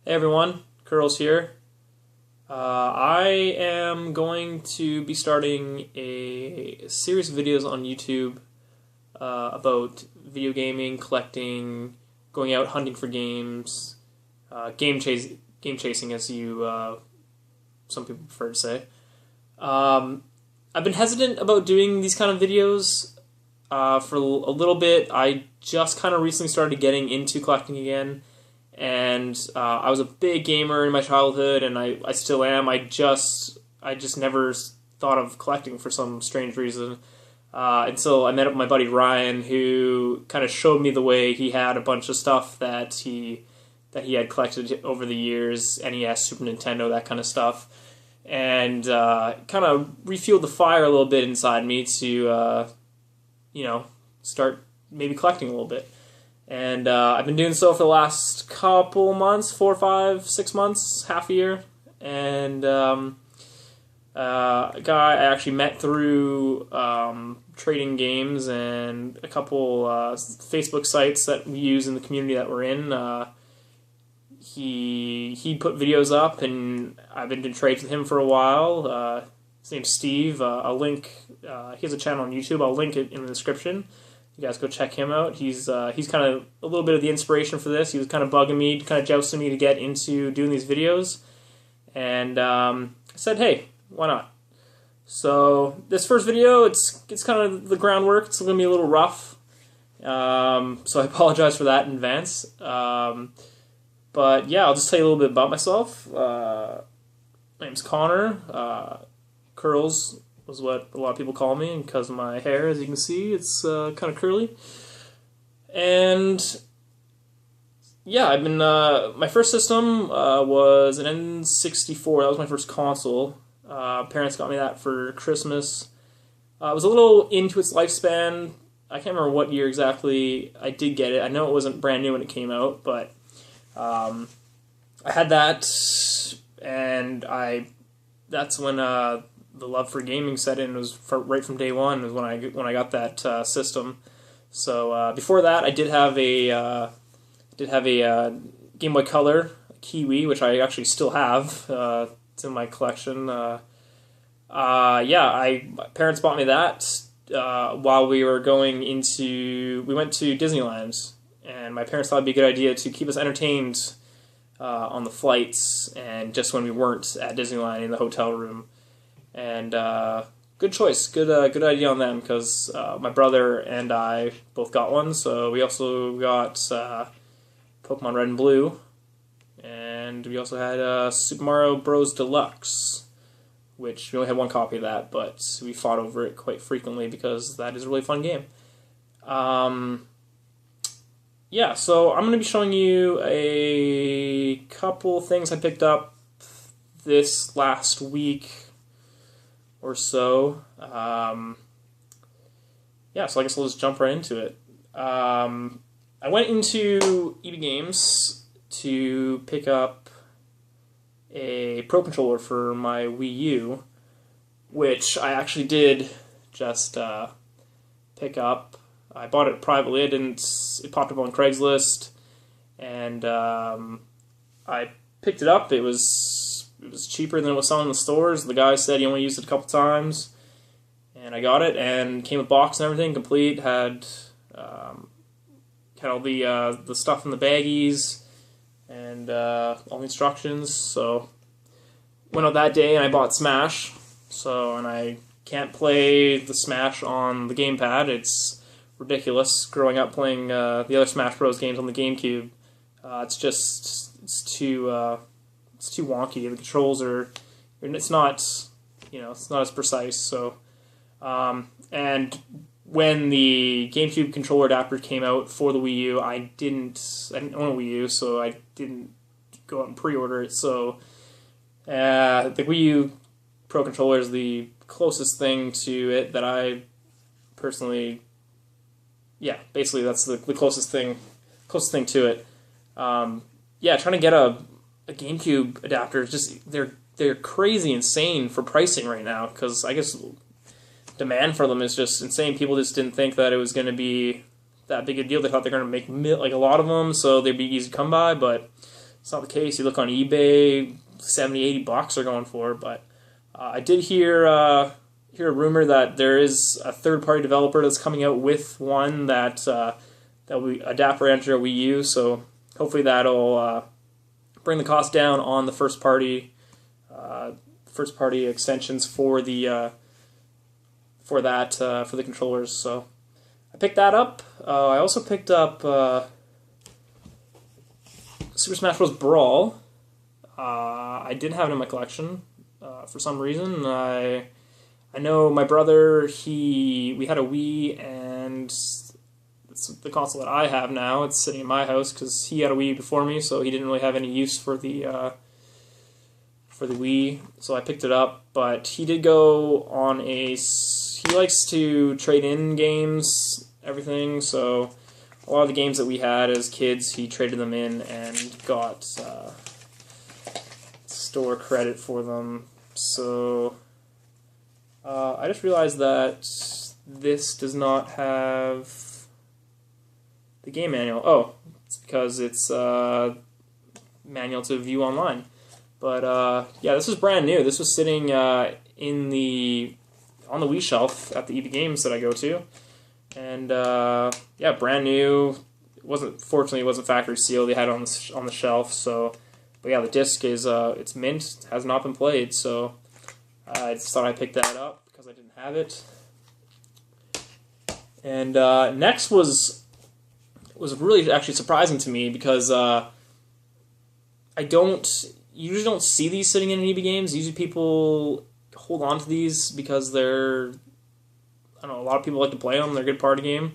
Hey everyone, Curls here. I am going to be starting a series of videos on YouTube about video gaming, collecting, going out hunting for games, game chasing, as you some people prefer to say. I've been hesitant about doing these kind of videos for a little bit. I just kind of recently started getting into collecting again. And I was a big gamer in my childhood, and I still am. I just never thought of collecting for some strange reason until I met up with my buddy Ryan, who kind of showed me the way. He had a bunch of stuff that he had collected over the years, NES, Super Nintendo, that kind of stuff, and kind of refueled the fire a little bit inside me to start maybe collecting a little bit. And I've been doing so for the last couple months, 4, 5, 6 months, half a year. And a guy I actually met through trading games and a couple Facebook sites that we use in the community that we're in. He put videos up, and I've been doing trades with him for a while. His name's Steve. I'll link. He has a channel on YouTube. I'll link it in the description. You guys go check him out. He's kind of a little bit of the inspiration for this. He was kind of bugging me, kind of jousting me to get into doing these videos. And I said, hey, why not? So this first video, it's kind of the groundwork. It's going to be a little rough. So I apologize for that in advance. But yeah, I'll just tell you a little bit about myself. My name's Connor. Curls was what a lot of people call me, and because of my hair, as you can see, it's kind of curly. And yeah, I've been my first system was an N64. That was my first console. Parents got me that for Christmas. I was a little into its lifespan. I can't remember what year exactly I did get it. I know it wasn't brand new when it came out, but I had that, and that's when the love for gaming set in. Was right from day one. Was when I got that system. So before that, I did have a Game Boy Color Kiwi, which I actually still have. It's in my collection. My parents bought me that while we were we went to Disneyland, and my parents thought it'd be a good idea to keep us entertained on the flights, and just when we weren't at Disneyland in the hotel room. And good choice, good idea on them, because my brother and I both got one. So we also got Pokemon Red and Blue, and we also had Super Mario Bros. Deluxe, which we only had one copy of that, but we fought over it quite frequently because that is a really fun game. Yeah, so I'm going to be showing you a couple things I picked up this last week or so. So I guess I'll just jump right into it. I went into EB Games to pick up a Pro Controller for my Wii U, which I actually did just pick up. I bought it privately. It popped up on Craigslist, and I picked it up. It was cheaper than it was selling in the stores. The guy said he only used it a couple times, and I got it, and came with box and everything complete. Had all the stuff in the baggies and all the instructions. So went out that day and I bought Smash. And I can't play the Smash on the gamepad. It's ridiculous. Growing up playing the other Smash Bros. Games on the GameCube, it's too wonky. The controls it's not as precise. So, and when the GameCube controller adapter came out for the Wii U, I didn't own a Wii U, so I didn't go out and pre-order it. So, the Wii U Pro Controller is the closest thing to it that I personally, basically that's the closest thing to it. Trying to get a GameCube adapter, they're crazy insane for pricing right now, because I guess demand for them is just insane. People just didn't think that it was going to be that big a deal. They thought they were going to make a lot of them, so they'd be easy to come by. But it's not the case. You look on eBay, 70, 80 bucks are going for, but I did hear a rumor that there is a third-party developer that's coming out with one that will adapt or enter Wii U, so hopefully that'll bring the cost down on the first-party extensions for the for the controllers. So I picked that up. I also picked up Super Smash Bros. Brawl. I didn't have it in my collection for some reason. I know my brother, we had a Wii, and it's the console that I have now. It's sitting in my house because he had a Wii before me, so he didn't really have any use for the Wii, so I picked it up. But he did go on he likes to trade in games, everything, so a lot of the games that we had as kids, he traded them in and got store credit for them. So I just realized that this does not have the game manual. Oh, it's because it's manual to view online. But yeah, this was brand new. This was sitting on the Wii shelf at the EB Games that I go to, and yeah, brand new. Fortunately, it wasn't factory sealed. They had it on the shelf. So, but yeah, the disc is it's mint. Has not been played. So I just thought I'd pick that up because I didn't have it. And next was really actually surprising to me because I usually don't see these sitting in EB Games. Usually people hold on to these because they're, I don't know, a lot of people like to play them. They're a good party game.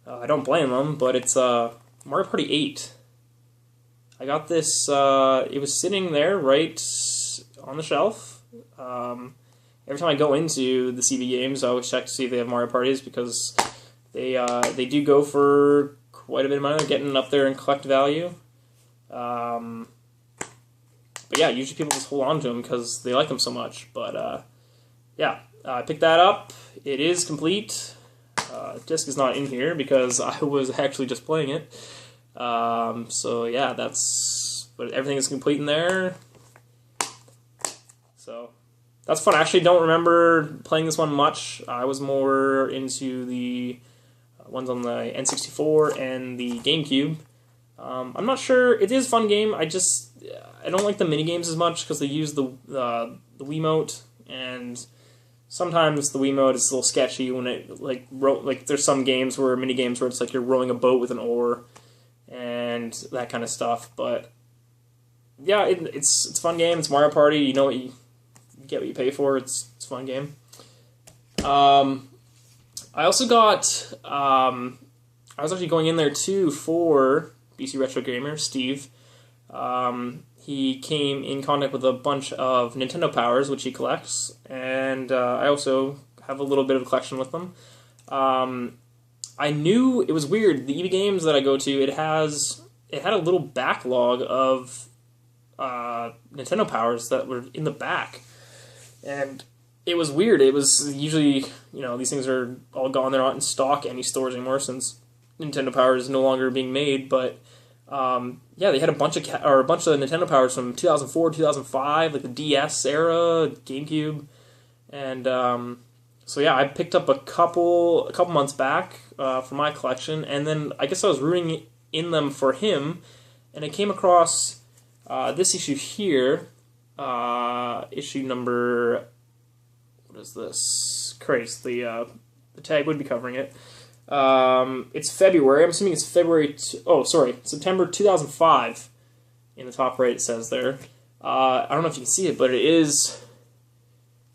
I don't blame them, but it's Mario Party 8. I got this, it was sitting there right on the shelf. Every time I go into the CB Games, I always check to see if they have Mario Parties because they do go for quite a bit of money. They're getting up there in collect value. But yeah, usually people just hold on to them because they like them so much. But yeah, I picked that up. It is complete. Disc is not in here because I was actually just playing it. So yeah, but everything is complete in there. So that's fun. I actually don't remember playing this one much. I was more into the ones on the N64 and the GameCube. I'm not sure. It is a fun game. I don't like the mini games as much because they use the Wiimote, and sometimes the Wiimote is a little sketchy when it like there's some games where mini games where it's like you're rowing a boat with an oar and that kind of stuff. But yeah, it's a fun game. It's Mario Party. You know what you get what you pay for. It's a fun game. I also got I was actually going in there too for BC Retro Gamer Steve. He came in contact with a bunch of Nintendo Powers, which he collects, and I also have a little bit of a collection with them. I knew it was weird. The EB Games that I go to, it had a little backlog of Nintendo Powers that were in the back, and it was weird. It was usually, these things are all gone. They're not in stock any stores anymore since Nintendo Power is no longer being made, but yeah, they had a bunch of Nintendo Powers from 2004, 2005, like the DS era, GameCube, and so yeah, I picked up a couple months back for my collection, and then I guess I was rooting in them for him, and I came across this issue here, issue number, what is this? Christ, the tag would be covering it. It's February. I'm assuming it's September 2005. In the top right, it says there. I don't know if you can see it, but it is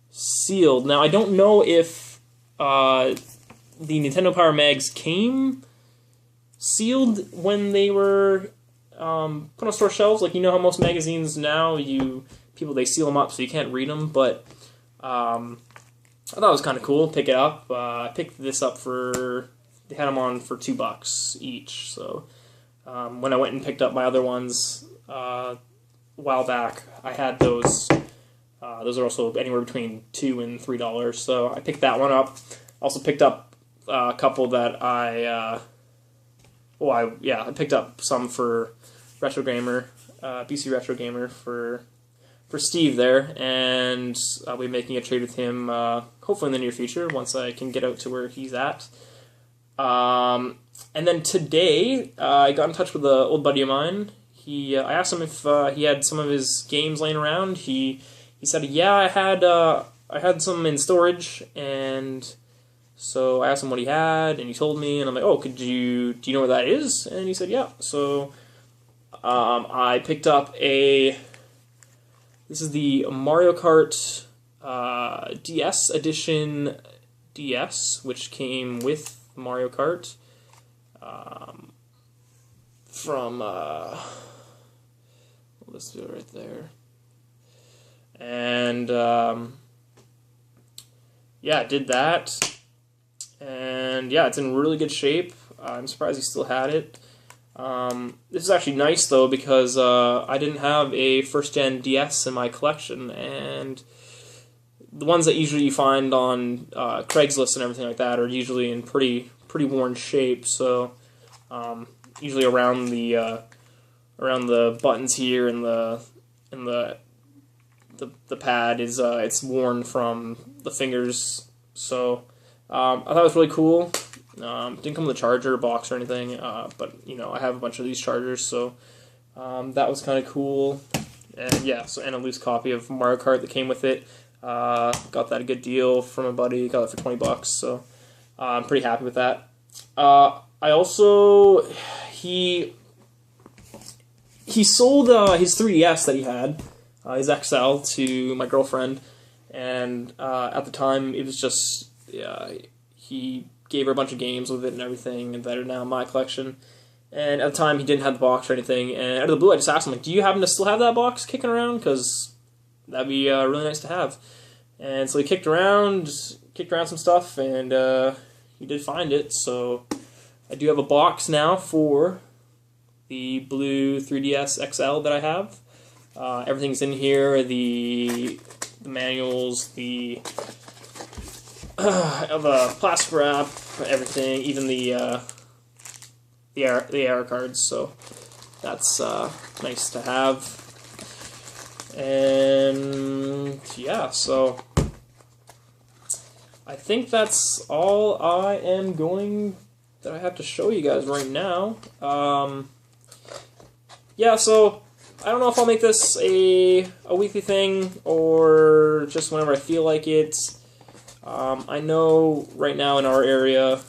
sealed. Now, I don't know if the Nintendo Power Mags came sealed when they were put on store shelves. Like, how most magazines now, they seal them up so you can't read them, but I thought it was kind of cool. Pick it up. I picked this up they had them on for $2 each. So when I went and picked up my other ones a while back, I had those. Those are also anywhere between $2 and $3. So I picked that one up. Also picked up a couple that I picked up some for Retro Gamer. BC Retro Gamer for Steve there, and I'll be making a trade with him hopefully in the near future once I can get out to where he's at. And then today I got in touch with an old buddy of mine. I asked him if he had some of his games laying around. He said, yeah, I had some in storage, and so I asked him what he had, and he told me, and I'm like, oh, do you know where that is? And he said, yeah. So I picked up this is the Mario Kart DS Edition DS, which came with Mario Kart from, let's do it right there. And, yeah, I did that. And, yeah, it's in really good shape. I'm surprised he still had it. This is actually nice, though, because I didn't have a first-gen DS in my collection, and the ones that usually you find on Craigslist and everything like that are usually in pretty worn shape, so usually around the buttons here and the pad is it's worn from the fingers. So I thought it was really cool. Didn't come with a charger box or anything, but I have a bunch of these chargers, so that was kind of cool. And yeah, and a loose copy of Mario Kart that came with it. Got that a good deal from a buddy. Got it for $20, so I'm pretty happy with that. I also he sold his 3DS that he had, his XL, to my girlfriend, and at the time it was just he gave her a bunch of games with it and everything that are now in my collection. And at the time he didn't have the box or anything, and out of the blue I just asked him, like, do you happen to still have that box kicking around? Because that'd be really nice to have. And so he kicked around some stuff, and he did find it. So I do have a box now for the blue 3DS XL that I have. Everything's in here: the manuals, the plastic wrap, everything, even the AR cards. So that's nice to have. And yeah, so I think that's all that I have to show you guys right now. Yeah, so I don't know if I'll make this a weekly thing or just whenever I feel like it. I know right now in our area,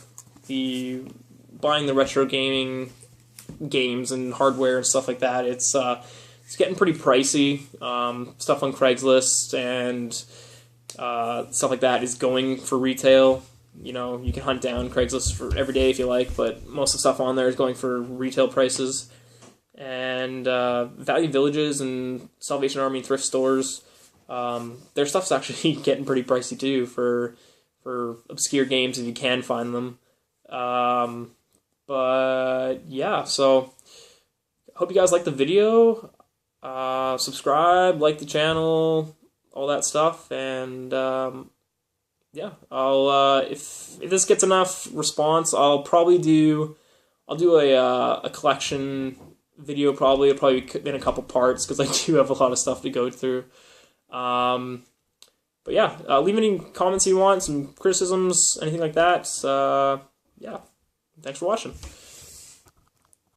buying the retro gaming games and hardware and stuff like that, it's getting pretty pricey. Stuff on Craigslist and stuff like that is going for retail. You can hunt down Craigslist for every day if you like, but most of the stuff on there is going for retail prices. And Value Villages and Salvation Army thrift stores, their stuff's actually getting pretty pricey too for obscure games if you can find them. But yeah, so I hope you guys like the video. Subscribe, like the channel, all that stuff, and yeah, I'll if this gets enough response, I'll do a collection video. It'll probably be in a couple parts because I do have a lot of stuff to go through. But yeah, leave any comments you want, some criticisms, anything like that. Yeah, thanks for watching.